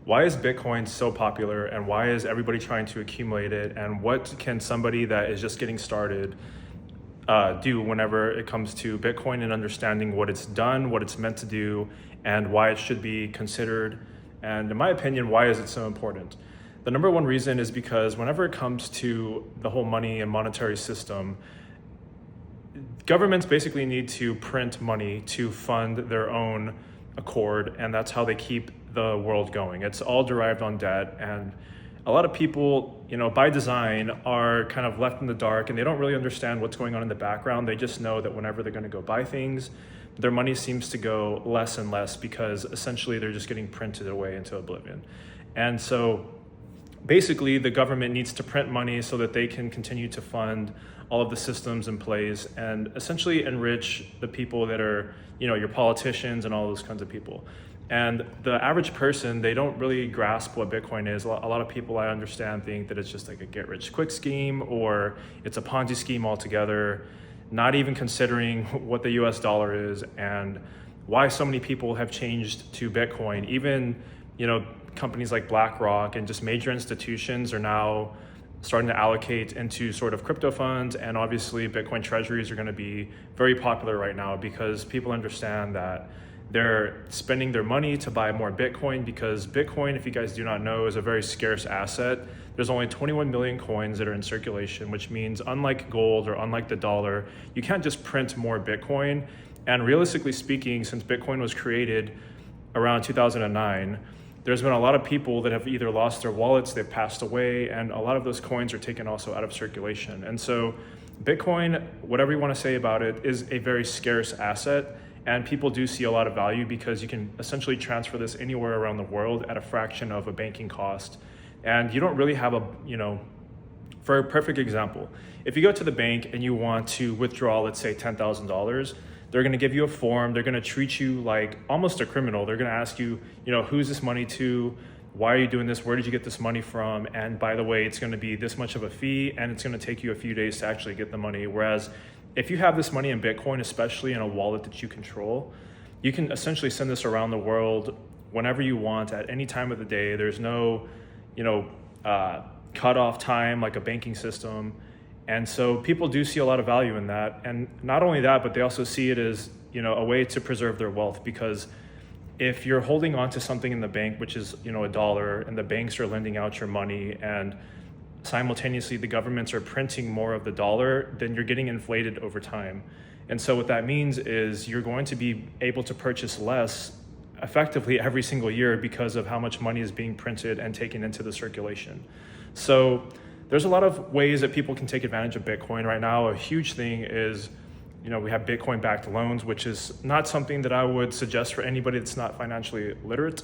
why is Bitcoin so popular and why is everybody trying to accumulate it? And what can somebody that is just getting started do whenever it comes to Bitcoin and understanding what it's done, what it's meant to do, and why it should be considered? And in my opinion, why is it so important? The number one reason is because whenever it comes to the whole money and monetary system, governments basically need to print money to fund their own accord, and that's how they keep the world going. It's all derived on debt, and a lot of people, by design, are kind of left in the dark, and they don't really understand what's going on in the background. They just know that whenever they're going to go buy things, their money seems to go less and less because essentially they're just getting printed away into oblivion. And so basically the government needs to print money so that they can continue to fund all of the systems in place and essentially enrich the people that are, your politicians and all those kinds of people. And the average person, they don't really grasp what Bitcoin is. A lot of people, I understand, think that it's just like a get-rich-quick scheme or it's a Ponzi scheme altogether, not even considering what the US dollar is and why so many people have changed to Bitcoin. Even, companies like BlackRock and just major institutions are now starting to allocate into sort of crypto funds, and obviously Bitcoin treasuries are going to be very popular right now because people understand that they're spending their money to buy more Bitcoin because Bitcoin, if you guys do not know, is a very scarce asset. There's only 21 million coins that are in circulation, which means unlike gold or unlike the dollar, you can't just print more Bitcoin. And realistically speaking, since Bitcoin was created around 2009, there's been a lot of people that have either lost their wallets, they've passed away, and a lot of those coins are taken also out of circulation. And so Bitcoin, whatever you want to say about it, is a very scarce asset, and people do see a lot of value because you can essentially transfer this anywhere around the world at a fraction of a banking cost. And you don't really have for a perfect example, if you go to the bank and you want to withdraw, let's say $10,000, they're going to give you a form. They're going to treat you like almost a criminal. They're going to ask you, who's this money to? Why are you doing this? Where did you get this money from? And by the way, it's going to be this much of a fee, and it's going to take you a few days to actually get the money. Whereas if you have this money in Bitcoin, especially in a wallet that you control, you can essentially send this around the world whenever you want at any time of the day. There's no, cutoff time like a banking system. And so people do see a lot of value in that. And not only that, but they also see it as, a way to preserve their wealth, because if you're holding on to something in the bank, which is, a dollar, and the banks are lending out your money and simultaneously the governments are printing more of the dollar, then you're getting inflated over time. And so what that means is you're going to be able to purchase less effectively every single year because of how much money is being printed and taken into the circulation. So there's a lot of ways that people can take advantage of Bitcoin right now. A huge thing is, we have Bitcoin-backed loans, which is not something that I would suggest for anybody that's not financially literate.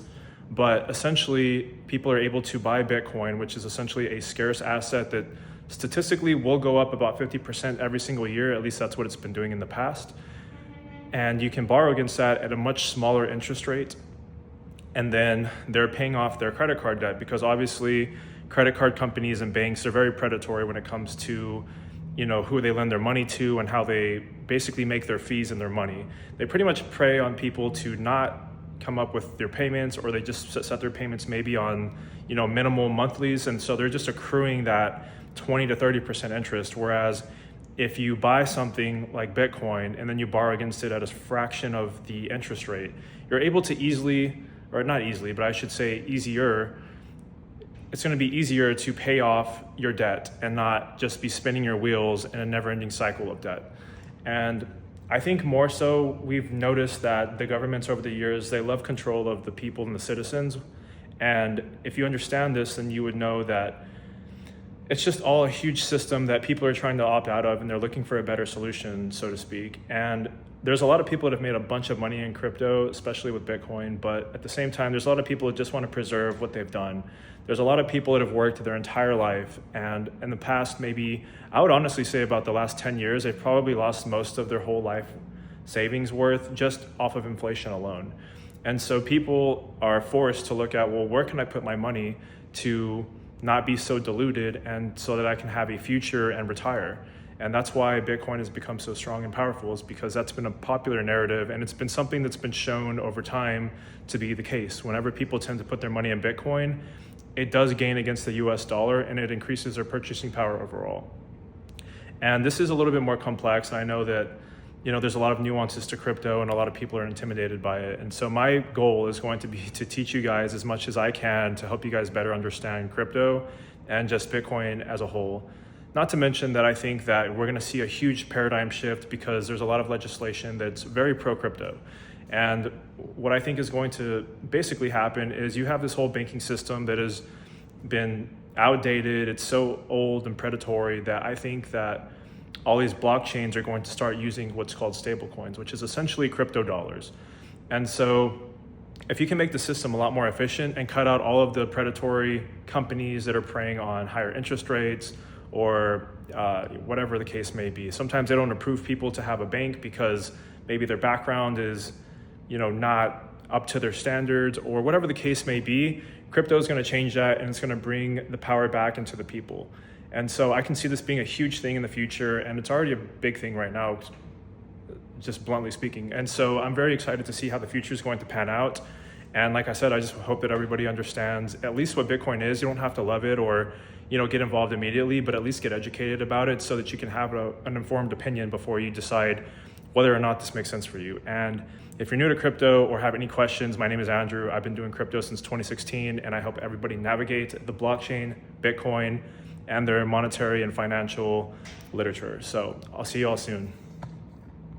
But essentially, people are able to buy Bitcoin, which is essentially a scarce asset that statistically will go up about 50% every single year. At least that's what it's been doing in the past. And you can borrow against that at a much smaller interest rate. And then they're paying off their credit card debt, because obviously credit card companies and banks are very predatory when it comes to, who they lend their money to and how they basically make their fees and their money. They pretty much prey on people to not come up with their payments, or they just set their payments maybe on, minimal monthlies. And so they're just accruing that 20 to 30% interest. Whereas if you buy something like Bitcoin and then you borrow against it at a fraction of the interest rate, you're able to easily, or not easily, but I should say easier, it's going to be easier to pay off your debt and not just be spinning your wheels in a never-ending cycle of debt. And I think more so we've noticed that the governments over the years, they love control of the people and the citizens. And if you understand this, then you would know that it's just all a huge system that people are trying to opt out of, and they're looking for a better solution, so to speak. And there's a lot of people that have made a bunch of money in crypto, especially with Bitcoin, but at the same time, there's a lot of people that just want to preserve what they've done. There's a lot of people that have worked their entire life, and in the past, maybe, I would honestly say about the last 10 years, they've probably lost most of their whole life savings worth just off of inflation alone. And so people are forced to look at, well, where can I put my money to not be so diluted and so that I can have a future and retire? And that's why Bitcoin has become so strong and powerful, is because that's been a popular narrative, and it's been something that's been shown over time to be the case. Whenever people tend to put their money in Bitcoin, it does gain against the US dollar, and it increases their purchasing power overall. And this is a little bit more complex. I know that there's a lot of nuances to crypto, and a lot of people are intimidated by it. And so my goal is going to be to teach you guys as much as I can to help you guys better understand crypto and just Bitcoin as a whole. Not to mention that I think that we're going to see a huge paradigm shift, because there's a lot of legislation that's very pro-crypto. And what I think is going to basically happen is you have this whole banking system that has been outdated. It's so old and predatory that I think that all these blockchains are going to start using what's called stablecoins, which is essentially crypto dollars. And so if you can make the system a lot more efficient and cut out all of the predatory companies that are preying on higher interest rates, or whatever the case may be. Sometimes they don't approve people to have a bank because maybe their background is not up to their standards, or whatever the case may be. Crypto is going to change that, and it's going to bring the power back into the people. And so I can see this being a huge thing in the future, and it's already a big thing right now, just bluntly speaking. And so I'm very excited to see how the future is going to pan out. And like I said, I just hope that everybody understands at least what Bitcoin is. You don't have to love it or get involved immediately, but at least get educated about it so that you can have an informed opinion before you decide whether or not this makes sense for you. And if you're new to crypto or have any questions, my name is Andrew. I've been doing crypto since 2016, and I help everybody navigate the blockchain, Bitcoin, and their monetary and financial literature. So I'll see you all soon.